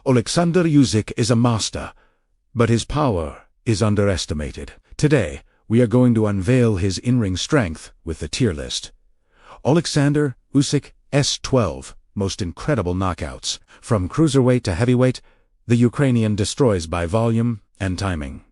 Oleksandr Usyk is a master, but his power is underestimated. Today, we are going to unveil his in-ring strength with the tier list. Oleksandr Usyk S12, most incredible knockouts. From cruiserweight to heavyweight, the Ukrainian destroys by volume and timing.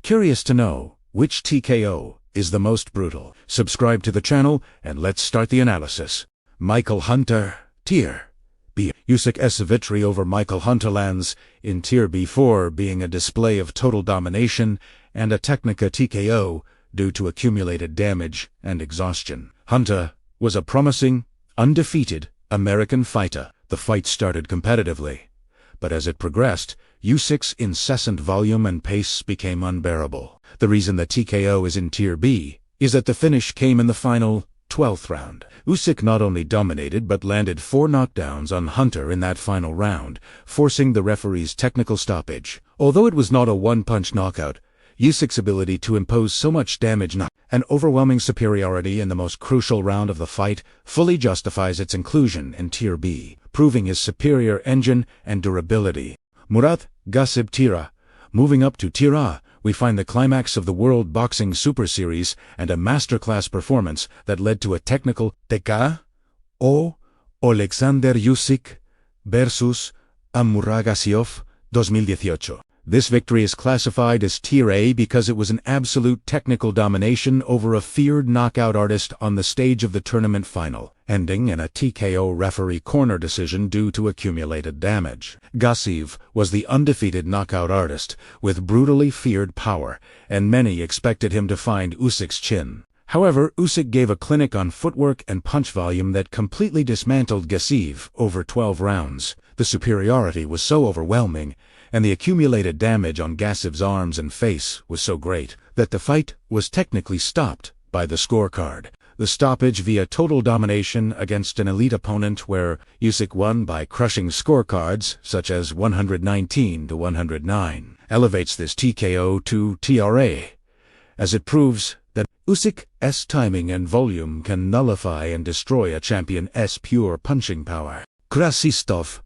Curious to know which TKO is the most brutal? Subscribe to the channel and let's start the analysis. Michael Hunter, Tier B. Usyk's victory over Michael Hunter lands in Tier B4, being a display of total domination and a Technica TKO due to accumulated damage and exhaustion. Hunter was a promising, undefeated American fighter. The fight started competitively, but as it progressed, Usyk's incessant volume and pace became unbearable. The reason the TKO is in Tier B is that the finish came in the final 12th round. Usyk not only dominated but landed 4 knockdowns on Hunter in that final round, forcing the referee's technical stoppage. Although it was not a one-punch knockout, Usyk's ability to impose so much damage and overwhelming superiority in the most crucial round of the fight fully justifies its inclusion in Tier B, proving his superior engine and durability. Murat Gasib Tira. Moving up to Tier A, we find the climax of the World Boxing Super Series and a masterclass performance that led to a technical TKO. Oleksandr Usyk versus Murat Gasib 2018. This victory is classified as Tier A because it was an absolute technical domination over a feared knockout artist on the stage of the tournament final, ending in a TKO referee corner decision due to accumulated damage. Gasib was the undefeated knockout artist with brutally feared power, and many expected him to find Usyk's chin. However, Usyk gave a clinic on footwork and punch volume that completely dismantled Gasib over 12 rounds. The superiority was so overwhelming, and the accumulated damage on Gasib's arms and face was so great, that the fight was technically stopped by the scorecard. The stoppage via total domination against an elite opponent, where Usyk won by crushing scorecards such as 119 to 109, elevates this TKO to TRA, as it proves that Usyk's timing and volume can nullify and destroy a champion's pure punching power. Krasistov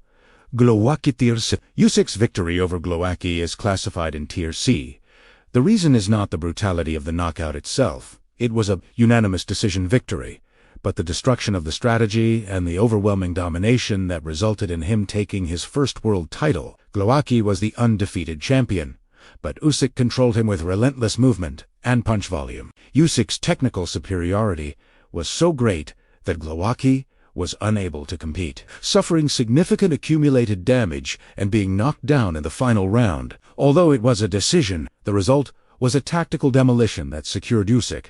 Glowacki Tier C. Usyk's victory over Glowacki is classified in Tier C. The reason is not the brutality of the knockout itself. It was a unanimous decision victory, but the destruction of the strategy and the overwhelming domination that resulted in him taking his first world title. Glowacki was the undefeated champion, but Usyk controlled him with relentless movement and punch volume. Usyk's technical superiority was so great that Glowacki was unable to compete, suffering significant accumulated damage and being knocked down in the final round. Although it was a decision, the result was a tactical demolition that secured Usyk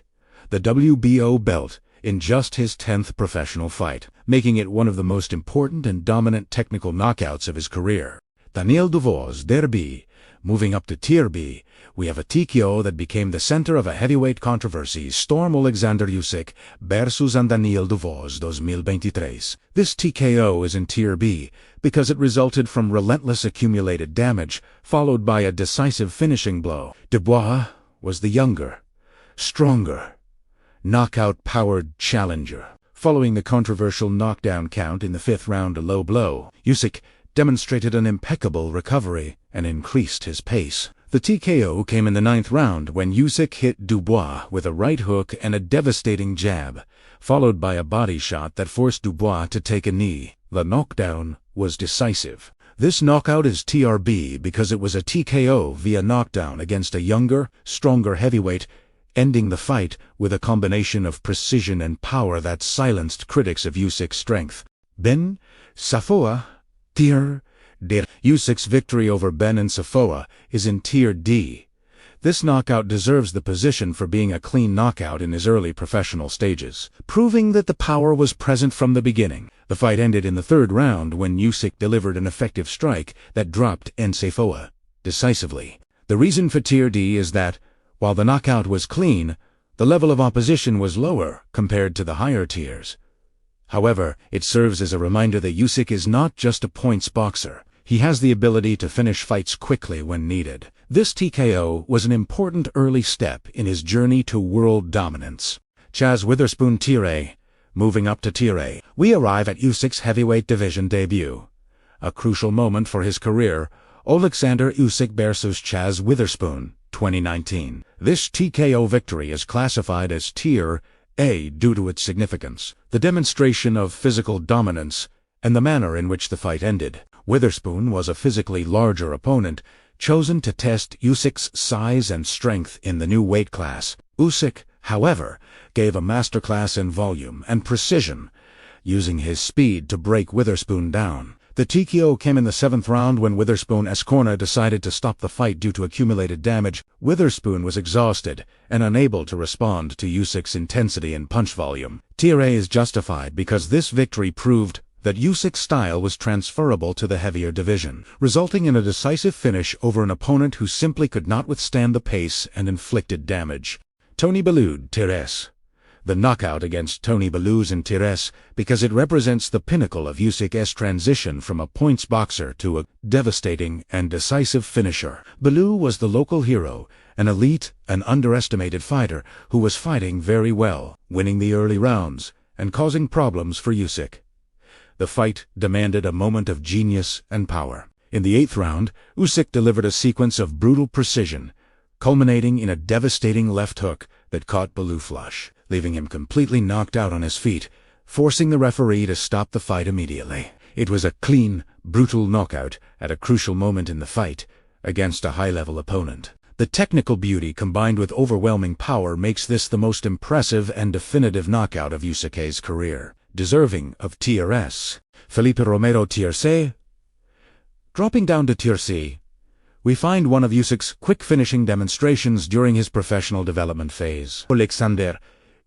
the WBO belt in just his 10th professional fight, making it one of the most important and dominant technical knockouts of his career. Daniel Duvois Derby. Moving up to Tier B, we have a TKO that became the center of a heavyweight controversy: Storm Oleksandr Usyk versus Daniel Duvois 2023. This TKO is in Tier B because it resulted from relentless accumulated damage, followed by a decisive finishing blow. Dubois was the younger, stronger, knockout-powered challenger. Following the controversial knockdown count in the 5th round, a low blow, Usyk demonstrated an impeccable recovery and increased his pace. The TKO came in the 9th round when Usyk hit Dubois with a right hook and a devastating jab, followed by a body shot that forced Dubois to take a knee. The knockdown was decisive. This knockout is TRB because it was a TKO via knockdown against a younger, stronger heavyweight, ending the fight with a combination of precision and power that silenced critics of Usyk's strength. Ben Safoa Tier D. Usyk's victory over Ben Safoa is in Tier D. This knockout deserves the position for being a clean knockout in his early professional stages, proving that the power was present from the beginning. The fight ended in the 3rd round when Usyk delivered an effective strike that dropped Safoa decisively. The reason for Tier D is that, while the knockout was clean, the level of opposition was lower compared to the higher tiers. However, it serves as a reminder that Usyk is not just a points boxer. He has the ability to finish fights quickly when needed. This TKO was an important early step in his journey to world dominance. Chaz Witherspoon Tier A. Moving up to Tier A, we arrive at Usyk's heavyweight division debut. a crucial moment for his career. Oleksandr Usyk vs Chaz Witherspoon, 2019. This TKO victory is classified as Tier A due to its significance, the demonstration of physical dominance, and the manner in which the fight ended. Witherspoon was a physically larger opponent, chosen to test Usyk's size and strength in the new weight class. Usyk, however, gave a masterclass in volume and precision, using his speed to break Witherspoon down. The TKO came in the 7th round when Witherspoon's corner decided to stop the fight due to accumulated damage. Witherspoon was exhausted and unable to respond to Usyk's intensity and punch volume. Tier A is justified because this victory proved that Usyk's style was transferable to the heavier division, resulting in a decisive finish over an opponent who simply could not withstand the pace and inflicted damage. Tony Bellew, Tier S. The knockout against Tony Bellew's in Tier S because it represents the pinnacle of Usyk's transition from a points boxer to a devastating and decisive finisher. Bellew was the local hero, an elite and underestimated fighter who was fighting very well, winning the early rounds and causing problems for Usyk. The fight demanded a moment of genius and power. In the 8th round, Usyk delivered a sequence of brutal precision, culminating in a devastating left hook that caught Bellew flush, leaving him completely knocked out on his feet, forcing the referee to stop the fight immediately. It was a clean, brutal knockout at a crucial moment in the fight against a high-level opponent. The technical beauty combined with overwhelming power makes this the most impressive and definitive knockout of Usyk's career, deserving of Tier S. Felipe Romero, Tier C. Dropping down to Tier C, we find one of Usyk's quick finishing demonstrations during his professional development phase. Oleksandr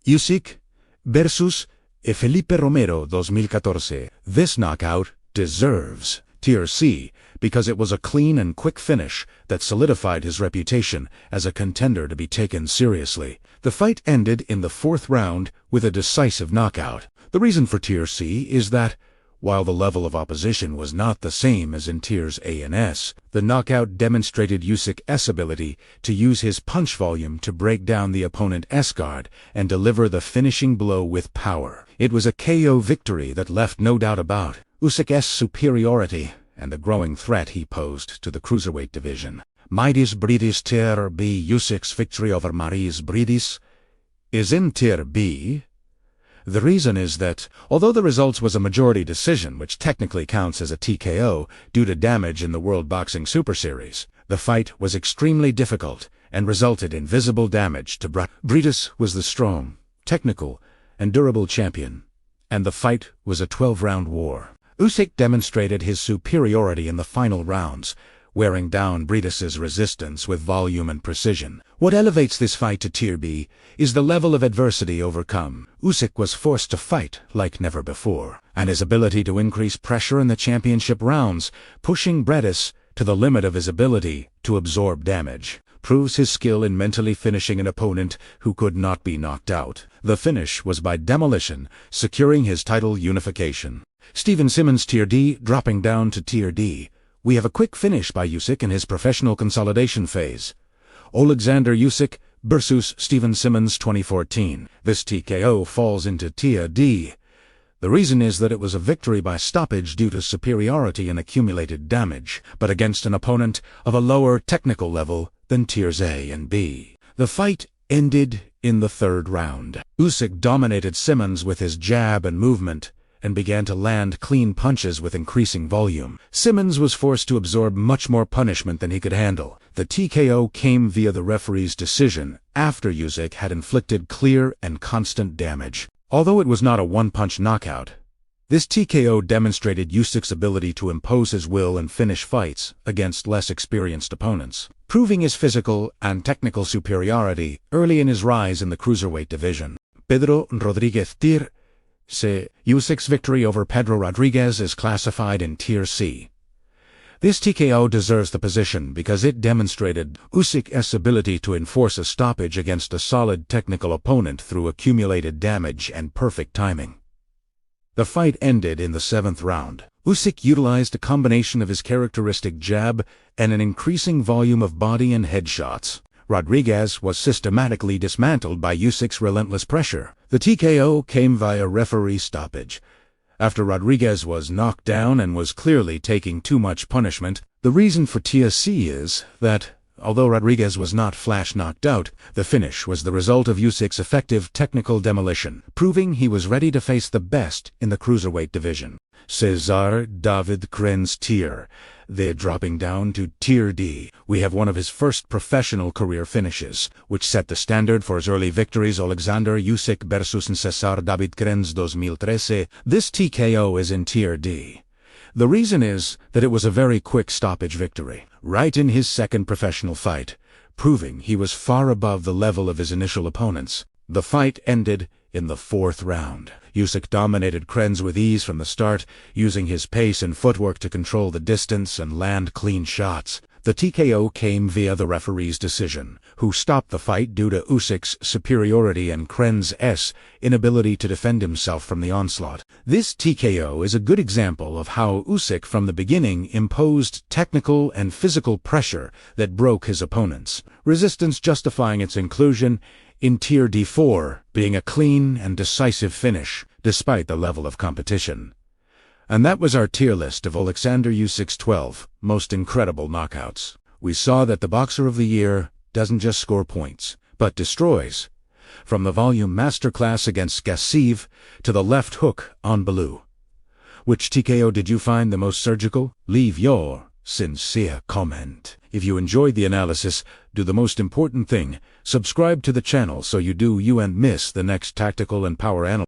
Usyk vs Felipe Romero 2014. This knockout deserves Tier C because it was a clean and quick finish that solidified his reputation as a contender to be taken seriously. The fight ended in the 4th round with a decisive knockout. The reason for Tier C is that, while the level of opposition was not the same as in Tiers A and S, the knockout demonstrated Usyk's ability to use his punch volume to break down the opponent's guard and deliver the finishing blow with power. It was a KO victory that left no doubt about Usyk's superiority and the growing threat he posed to the cruiserweight division. Maris Briedis Tier B. Usyk's victory over Maris Briedis is in Tier B. The reason is that, although the result was a majority decision, which technically counts as a TKO due to damage in the World Boxing Super Series, the fight was extremely difficult and resulted in visible damage to Briedis was the strong, technical, and durable champion, and the fight was a 12-round war. Usyk demonstrated his superiority in the final rounds, wearing down Briedis's resistance with volume and precision. What elevates this fight to Tier B is the level of adversity overcome. Usyk was forced to fight like never before, and his ability to increase pressure in the championship rounds, pushing Briedis to the limit of his ability to absorb damage, proves his skill in mentally finishing an opponent who could not be knocked out. The finish was by demolition, securing his title unification. Steven Simmons, Tier D. Dropping down to Tier D, we have a quick finish by Usyk in his professional consolidation phase. Oleksandr Usyk vs Steven Simmons 2014. This TKO falls into Tier D. The reason is that it was a victory by stoppage due to superiority and accumulated damage, but against an opponent of a lower technical level than Tiers A and B. The fight ended in the 3rd round. Usyk dominated Simmons with his jab and movement, and began to land clean punches with increasing volume. Simmons was forced to absorb much more punishment than he could handle. The TKO came via the referee's decision after Usyk had inflicted clear and constant damage. Although it was not a one-punch knockout, this TKO demonstrated Usyk's ability to impose his will and finish fights against less experienced opponents, proving his physical and technical superiority early in his rise in the cruiserweight division. Pedro Rodriguez Tier C. Usyk's victory over Pedro Rodriguez is classified in Tier C. This TKO deserves the position because it demonstrated Usyk's ability to enforce a stoppage against a solid technical opponent through accumulated damage and perfect timing. The fight ended in the 7th round. Usyk utilized a combination of his characteristic jab and an increasing volume of body and head shots. Rodriguez was systematically dismantled by Usyk's relentless pressure. The TKO came via referee stoppage, After Rodriguez was knocked down and was clearly taking too much punishment, the reason for TSC is that, although Rodriguez was not flash knocked out, the finish was the result of Usyk's effective technical demolition, proving he was ready to face the best in the cruiserweight division. Cesar David Kren's tier. They're dropping down to Tier D. We have one of his first professional career finishes, which set the standard for his early victories. Oleksandr Usyk versus Cesar David Kren's 2013. This TKO is in Tier D. The reason is that it was a very quick stoppage victory, right in his second professional fight, proving he was far above the level of his initial opponents. The fight ended in the 4th round. Usyk dominated Krenz with ease from the start, using his pace and footwork to control the distance and land clean shots. The TKO came via the referee's decision, who stopped the fight due to Usyk's superiority and Krenz's inability to defend himself from the onslaught. This TKO is a good example of how Usyk from the beginning imposed technical and physical pressure that broke his opponents, resistance justifying its inclusion in Tier D4, being a clean and decisive finish, despite the level of competition. And that was our tier list of Oleksandr Usyk's 12 most incredible knockouts. We saw that the Boxer of the Year doesn't just score points, but destroys. From the volume masterclass against Gassiv to the left hook on Bellew. Which TKO did you find the most surgical? Leave your sincere comment. If you enjoyed the analysis, do the most important thing: subscribe to the channel so you and miss the next tactical and power analysis.